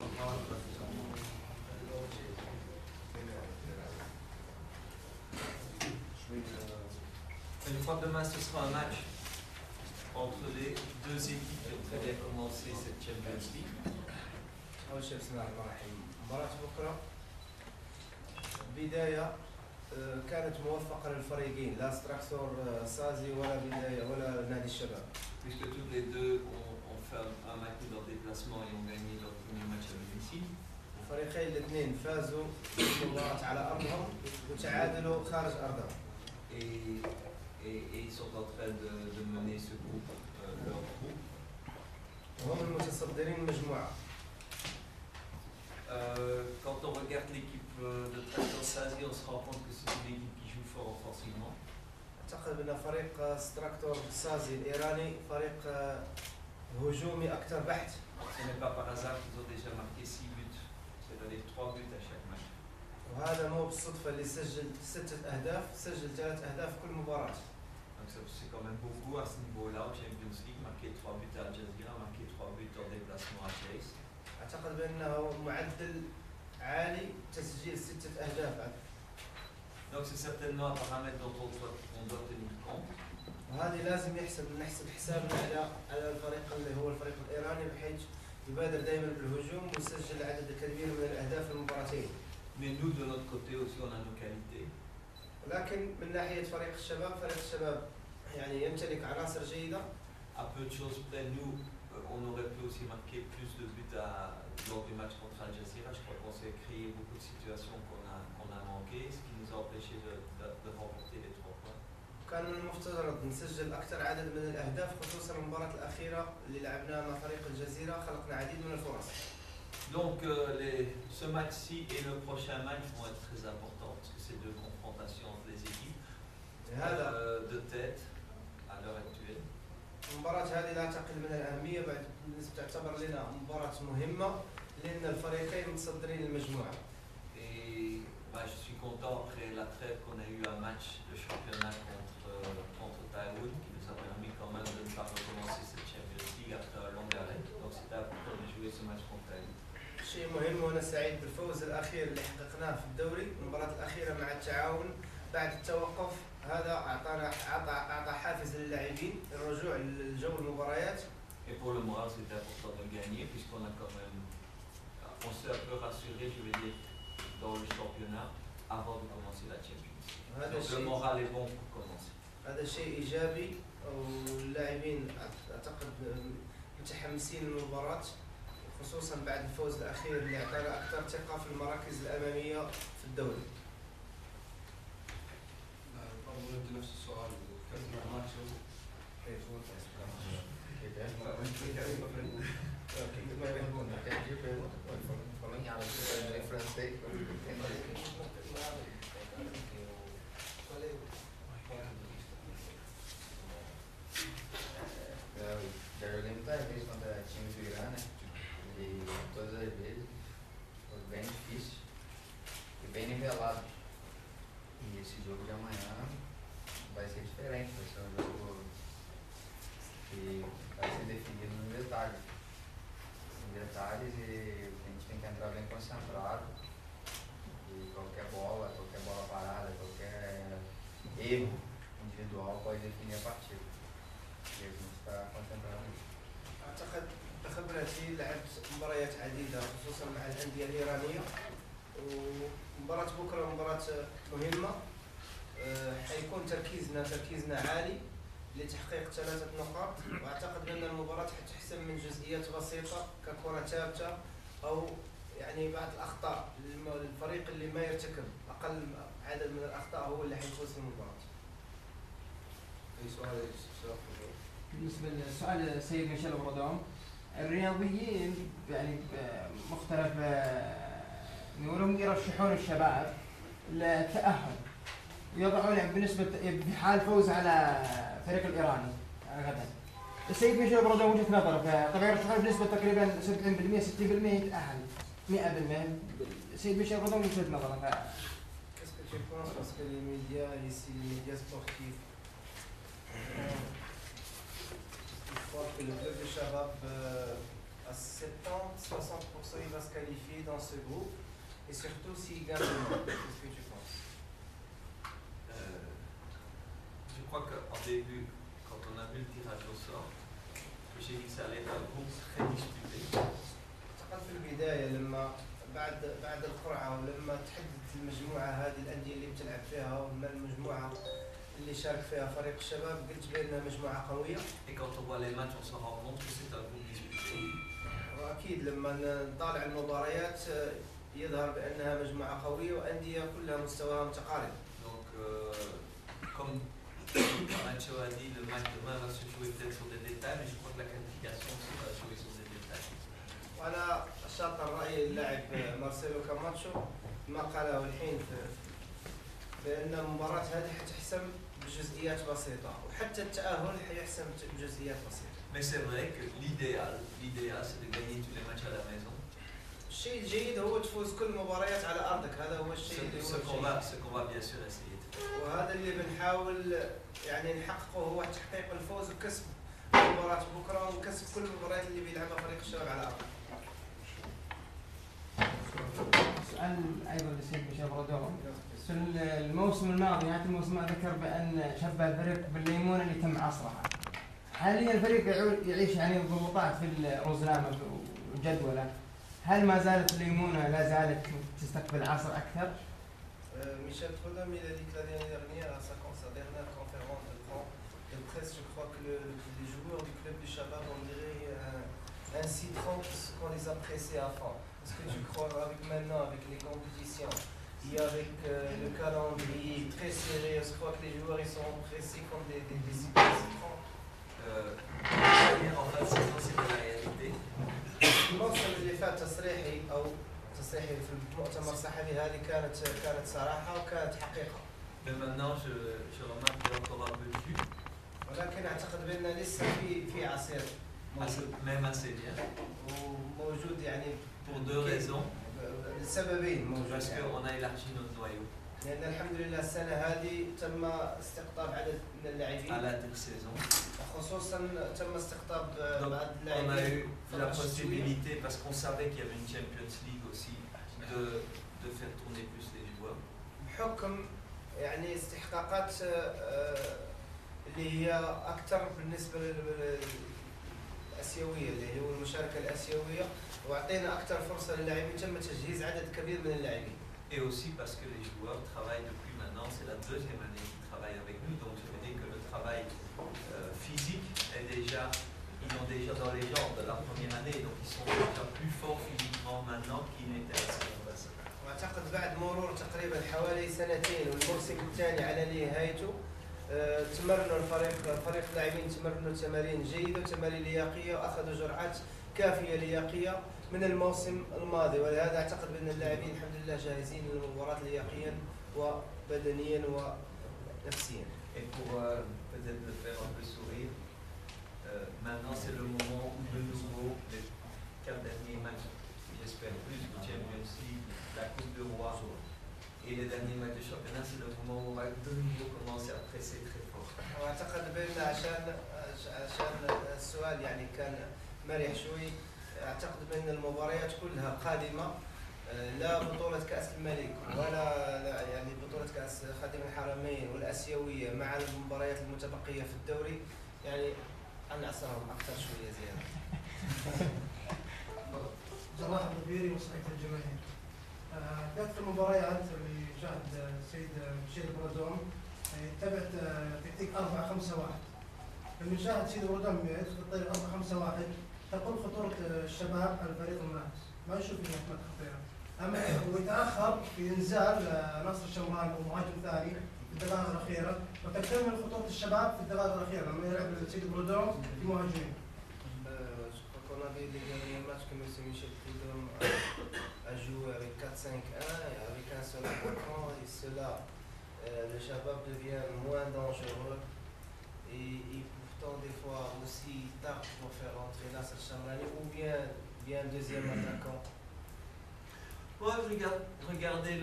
Je crois que demain ce sera un match entre les deux équipes qui ont très bien commencé cette Champions League. أول شيء بسم الله الرحمن الرحيم مباراة بكرة بداية كانت موفقة للفريقين لا ستراكتور سازي ولا بداية ولا نادي الشباب. Puisque toutes les deux ont fait un match de leur déplacement et ont gagné leur premier match à domicile. الفريقين الاثنين فازوا بالمباراة على أرضهم وتعادلوا خارج أرضهم. Et ils sont en train de mener ce groupe, leur groupe. وهم المتصدرين المجموعة. Quand on regarde l'équipe de Tractor Sazi, on se rend compte que c'est une équipe qui joue fort offensivement. أعتقد أن فريق ستراكتور سازي الإيراني فريق هجومي أكثر بحت. Ce n'est pas par hasard qu'ils ont déjà marqué 6 buts, c'est-à-dire 3 buts à chaque match. وهذا مو بالصدفة اللي سجل 6 أهداف، سجل 3 أهداف كل مباراة. Donc c'est quand même beaucoup à ce niveau-là au Champions League, marqué 3 buts à Al Jazeera, marqué 3 buts en déplacement à Chase. أعتقد بأنه معدل عالي تسجيل 6 أهداف. Donc c'est certainement un paramètre dont on doit tenir compte. وهذه لازم نحسب حسابنا على الفريق اللي هو الفريق الإيراني بحيث يبادر دائما بالهجوم ويسجل عدد كبير من الأهداف في المباراتين. Mais nous de notre côté aussi on a nos qualités. ولكن من ناحية فريق الشباب يعني يمتلك عناصر جيدة. À peu de choses près, nous on aurait pu aussi marquer plus de buts lors du match contre Al Jazeera. Je crois qu'on s'est créé beaucoup de situations qu'on a manqué, ce qui nous a empêché de remporter les 3 points. كان من المفترض نسجل أكثر عدد من الأهداف خصوصا المباراة الأخيرة اللي لعبناها مع فريق الجزيرة خلقنا عديد من الفرص. Donc ce match-ci et le prochain match vont être très importants parce que c'est 2 confrontations entre les équipes de tête à l'heure actuelle. المباراة هذه لا تقل من الأهمية بالنسبة تعتبر لنا مباراة مهمة لأن الفريقين متصدرين المجموعة. Et je suis content après la trêve qu'on a eu un match de championnat contre Taïwan qui nous a permis quand même de ne pas recommencer cette Champions League après un long arrêt. Donc c'était important de jouer ce match contre Taïwan. شيء مهم وأنا سعيد بالفوز الأخير اللي حققناه في الدوري، المباراة الأخيرة مع التعاون بعد التوقف هذا أعطى حافز للاعبين للرجوع لجو المباريات. Et pour le moral c'était important de gagner puisqu'on a quand même, on s'est un peu rassuré, je vais dire, dans le championnat avant de commencer la Champions League. Donc le moral est bon pour commencer. هذا شيء إيجابي واللاعبين أعتقد متحمسين للمباراة خصوصا بعد الفوز الأخير اللي أعطانا أكثر ثقة في المراكز الأمامية في الدوري. برضه نفس السؤال كابتن ماتشو كيف هو Já joguei muitas vezes contra times do Irã, né? E todas as vezes foi bem difícil e bem nivelado. E esse jogo de amanhã vai ser diferente, vai ser um jogo que vai ser definido nos detalhes. Em detalhes, e a gente tem que entrar bem concentrado. E qualquer bola parada, qualquer erro individual pode definir a partida. E a gente está concentrado nisso. أعتقد بخبرتي لعبت مباريات عديدة خصوصا مع الأندية الإيرانية ومباراة بكرة مباراة مهمة حيكون تركيزنا عالي لتحقيق 3 نقاط وأعتقد أن المباراة حتحسم من جزئيات بسيطة ككرة ثابتة أو يعني بعض الأخطاء الفريق اللي ما يرتكب أقل عدد من الأخطاء هو اللي حيفوز في المباراة. اي سؤال بالنسبة للسؤال السيد ميشيل برودوم، الرياضيين يعني مختلف يقولون يرشحون الشباب للتأهل يضعون بالنسبة بحال فوز على فريق الإيراني غدا. السيد ميشيل برودوم وجهة نظره طبعا يرشحون بنسبة تقريبا 70% 60% يتأهل 100%. السيد ميشيل برودوم وجهة نظره. Qu'est-ce que tu penses parce que les médias ici, les médias sportifs il faut que le club de Shabab À 70-60%, il va se qualifier dans ce groupe. Et surtout s'il gagne le monde. Qu'est-ce que tu penses? Je crois qu'en début, quand on a vu le tirage au sort, j'ai dit que ça allait être un groupe très disputé. أعتقد في البداية لما بعد القرعة ولما تحدد المجموعة هذه الأندية اللي بتلعب فيها وما المجموعة اللي شارك فيها فريق الشباب قلت بأنها مجموعة قوية. Et quand on voit les matchs, on se rend compte que c'est un groupe disputé. وأكيد لما نطالع المباريات يظهر بأنها مجموعة قوية وأندية كلها مستواها متقارب. Donc, comme Macho a dit, le match demain va se jouer peut-être sur des détails, mais je crois que la qualification aussi va jouer sur des détails. وأنا شاطر رأي اللاعب مارسيلو كاماتشو ما قاله الحين بأن المباراة هذه حتحسم بجزئيات بسيطة وحتى التأهل حيحسم بجزئيات بسيطة. Mais c'est vrai que l'idéal c'est de gagner tous les matchs à la maison. الشيء الجيد هو تفوز كل المباريات على أرضك. هذا هو الشيء اللي هو Ce qu'on va bien sûr essayer de faire. وهذا اللي بنحاول يعني نحققه هو تحقيق الفوز وكسب مباراة بكرة وكسب كل المباريات اللي بيلعبها فريق الشباب على أرضه. سؤال ايضا للسيد ميشيل برادوم. في الموسم الماضي نهاية الموسم الماضي ذكر بان شبه الفريق بالليمونه اللي تم عصرها. حاليا الفريق يعيش يعني ضغوطات في الروزنامه وجدوله. هل ما زالت الليمونه لا زالت تستقبل عصر اكثر؟ Michel Prudhomme, il a dit que l'année dernière, à sa dernière conférence de presse, je crois que les joueurs du club du Shabab, on dirait un citron qu'on les a pressés à fond. Est-ce que tu crois avec maintenant, avec les compétitions, et avec le calendrier très serré, je crois que les joueurs ils sont pressés comme des citrons? En fait, c'est la réalité. الموسم اللي فات تصريحي في المؤتمر الصحفي هذه كانت صراحة وكانت حقيقة. Mais maintenant, je remarque qu'il y a encore un peu de jus. ولكن أعتقد بأن لسه في عصير موجود. Même assez bien. وموجود يعني Pour deux raisons. لسببين موجود. Parce qu'on a élargi notre noyau. لأن الحمد لله السنة هذه تم استقطاب عدد من اللاعبين. À l'intersaison. خصوصا تم استقطاب Donc, بعض on اللاعبين. a eu la possibilité, parce qu'on savait qu'il y avait une Champions League aussi, de faire tourner plus les joueurs. بحكم يعني استحقاقات اللي هي أكثر بالنسبة للآسيوية اللي هو المشاركة الآسيوية وأعطينا أكثر فرصة للاعبين تم تجهيز عدد كبير من اللاعبين. Et aussi parce que les joueurs travaillent depuis maintenant, c'est la deuxième année qu'ils travaillent avec nous, donc je veux dire que le travail physique est déjà, ils ont déjà dans les jambes de la première année, donc ils sont déjà plus forts physiquement maintenant qu'ils n'étaient la saison passée. واعتقد بعد مرور تقريبا حوالي سنتين والموسم الثاني على نهايته تمرنوا الفريق اللاعبين تمرنوا تمارين جيده وتمارين لياقيه واخذوا جرعات كافيه لياقيه من الموسم الماضي ولهذا اعتقد بان اللاعبين الحمد لله جاهزين للمباراه لياقيا وبدنيا ونفسيا. Et pour peut-être le faire un peu sourire, maintenant c'est le moment où de nouveau les 4 derniers matchs, j'espère plus, le Champions League, la Coupe de Roi et les derniers matchs de championnat, c'est le moment où on va de nouveau commencer à presser très fort. واعتقد بان عشان السؤال يعني كان مرح شوي اعتقد بان المباريات كلها قادمه لا بطولة كأس الملك ولا يعني بطولة كأس خادم الحرمين والآسيوية مع المباريات المتبقية في الدوري يعني نعصرهم أكثر شوية زيادة. جراح الضبيري وصحيح الجماهير. ذات المباريات اللي شاهد السيد ميشيل برادوم تبعت تكتيك 4-5-1. لما شاهد سيد برادوم يطير 4-5-1 تقول خطورة الشباب على الفريق المنافس. ما يشوف انها كانت خطيرة. اما ويتاخر في انزال ناصر الشمراني ومهاجم ثاني في الدقائق الاخيره وتكتمل خطوره الشباب في الدقائق الاخيره لما يلعب سيد برودوم في مهاجمين. qu'on avait les derniers matchs que M. Michel Prudhomme a joué avec 4-5-1 et avec un seul attaquant et cela le Shabab devient moins dangereux et pourtant des fois aussi tard pour faire entrer Nasser Chamrani ou bien deuxième attaquant. Moi, regardez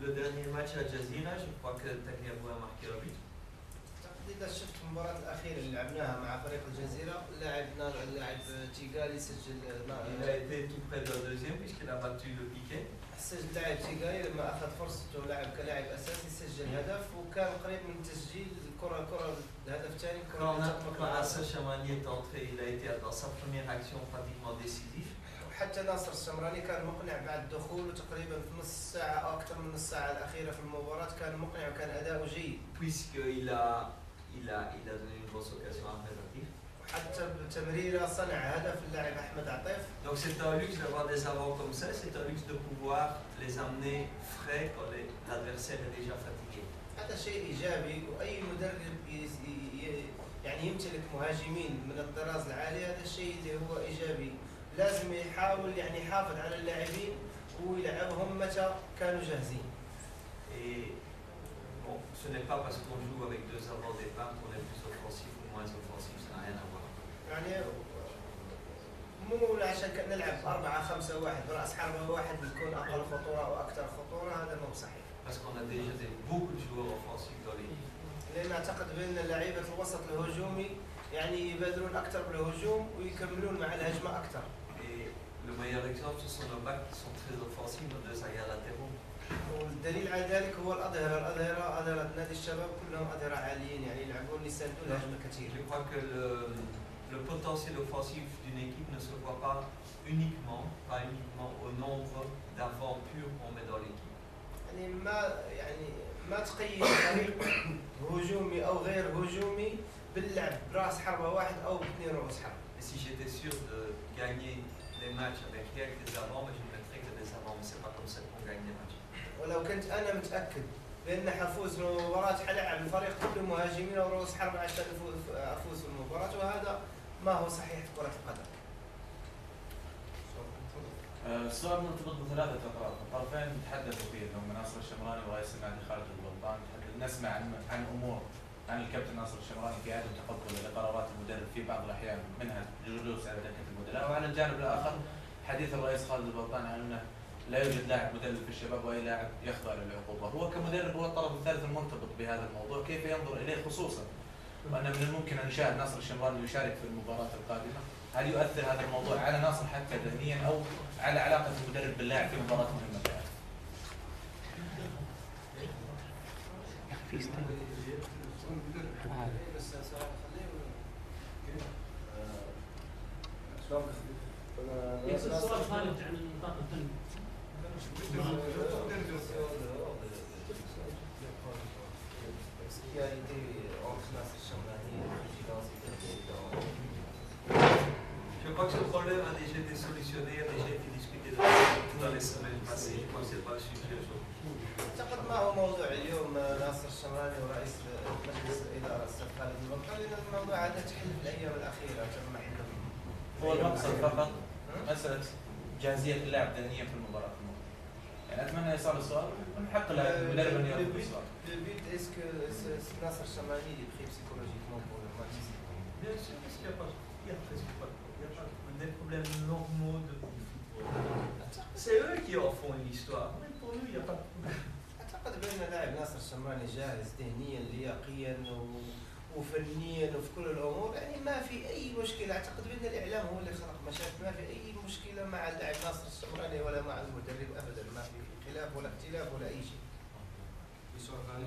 le dernier match à Jazeera, je crois que Tagliabue a marqué un but. اذا شفت المباراه الاخيره اللي لعبناها مع فريق الجزيره، اللاعب تيغالي سجل Il a été tout près d'un deuxième puisqu'il a battu le piquet. سجل لاعب تيغالي لما اخذ فرصته لعب كلاعب اساسي سجل هدف، وكان قريب من تسجيل الكره الهدف الثاني. Quand Nasser Chamrani est entré, il a été dans sa première action pratiquement décisif. وحتى ناصر الشمراني كان مقنع بعد الدخول، وتقريبا في نص ساعه او اكثر من نص ساعه الاخيره في المباراه كان مقنع وكان اداؤه جيد. Puisqu'il a donné une grosse occasion à Ahmed Atif. وحتى بتمريره صنع هدف اللاعب احمد عطيف. Donc c'est un luxe d'avoir des avants comme ça, c'est un luxe de pouvoir les amener frais quand l'adversaire est déjà fatigué. هذا شيء ايجابي، واي مدرب يعني يمتلك مهاجمين من الطراز العالي هذا الشيء اللي هو ايجابي. لازم يحاول يعني يحافظ على اللاعبين ويلعبهم متى كانوا جاهزين. Et bon, ce n'est pas parce qu'on joue avec deux avants au départ qu'on est plus offensif ou moins offensif, ça n'a rien à voir. يعني مو عشان نلعب 4-5-1 براس حربة واحد بيكون اقل خطوره واكثر خطوره، هذا مو صحيح. Parce qu'on a déjà beaucoup de joueurs offensifs dans l'équipe. لان اعتقد بان لعيبه الوسط الهجومي يعني يبادرون اكثر بالهجوم ويكملون مع الهجمه اكثر. Et le meilleur exemple, ce sont nos backs qui sont très offensifs, nos deux arrières latéraux. والدليل على ذلك هو اظهره نادي الشباب كلهم اظهره عاليين، يعني يلعبون يساندون الهجمه كثير. Je crois que le potentiel offensif d'une équipe ne se voit pas uniquement au nombre d'avants purs qu'on met dans l'équipe. يعني ما تقيد فريق هجومي او غير هجومي باللعب براس حربه واحد او باثنين رؤوس حربه. Et si j'étais sûr de gagner les matchs avec rien que des avants, mais je ne mettrais que des avants, mais c'est pas comme ça qu'on gagne les matchs. ولو كنت انا متاكد بان حفوز بالمباراه حلعب الفريق كله مهاجمين او رؤوس حربه عشان افوز بالمباراه، وهذا ما هو صحيح في كره القدم. السؤال مرتبط بثلاثة أطراف، الطرفين تحدثوا فيه اللي هم ناصر الشمراني ورئيس النادي خالد البلطان، نسمع عن أمور عن الكابتن ناصر الشمراني في عدم تقبله لقرارات المدرب في بعض الأحيان، منها الجلوس على دكة المدراء، وعلى الجانب الآخر حديث الرئيس خالد البلطان عن أنه لا يوجد لاعب مدلل في الشباب وأي لاعب يخضع للعقوبة، هو كمدرب هو الطرف الثالث المرتبط بهذا الموضوع، كيف ينظر إليه خصوصا وأن من الممكن أن نشاهد ناصر الشمراني يشارك في المباراة القادمة؟ هل يؤثر هذا الموضوع على ناصر حتى ذهنيا او على علاقه المدرب باللاعب في مباراه مهمه كهذه؟ السؤال خارج عن النطاق الفني. Je crois que ce problème a déjà été solutionné, a déjà été discuté dans les semaines passées. Je crois que ce n'est pas le sujet aujourd'hui. اعتقد ما هو موضوع اليوم ناصر الشمراني ورئيس مجلس الاداره الاستاذ خالد البلطان، لان الموضوع هذا تحل في الايام الاخيره تم حله. هو المقصد فقط مساله جاهزيه اللاعب ذهنيا في المباراه المقبله. يعني اتمنى ايصال السؤال ونحق المدرب ان يرد السؤال. Le but est-ce que Nasser Chamrani est pris psychologiquement pour le match? Bien sûr, parce qu'il n'y a presque pas des problèmes normaux de football. C'est eux qui en font une histoire. Mais pour nous, il n'y a pas de problème. اعتقد بان لاعب ناصر الشمراني جاهز ذهنيا لياقيا وفنيا وفي كل الامور، يعني ما في اي مشكله. اعتقد بان الاعلام هو اللي خلق مشاكل، ما في اي مشكله مع اللاعب ناصر الشمراني ولا مع المدرب ابدا، ما في خلاف ولا اختلاف ولا اي شيء. في سؤال ثاني؟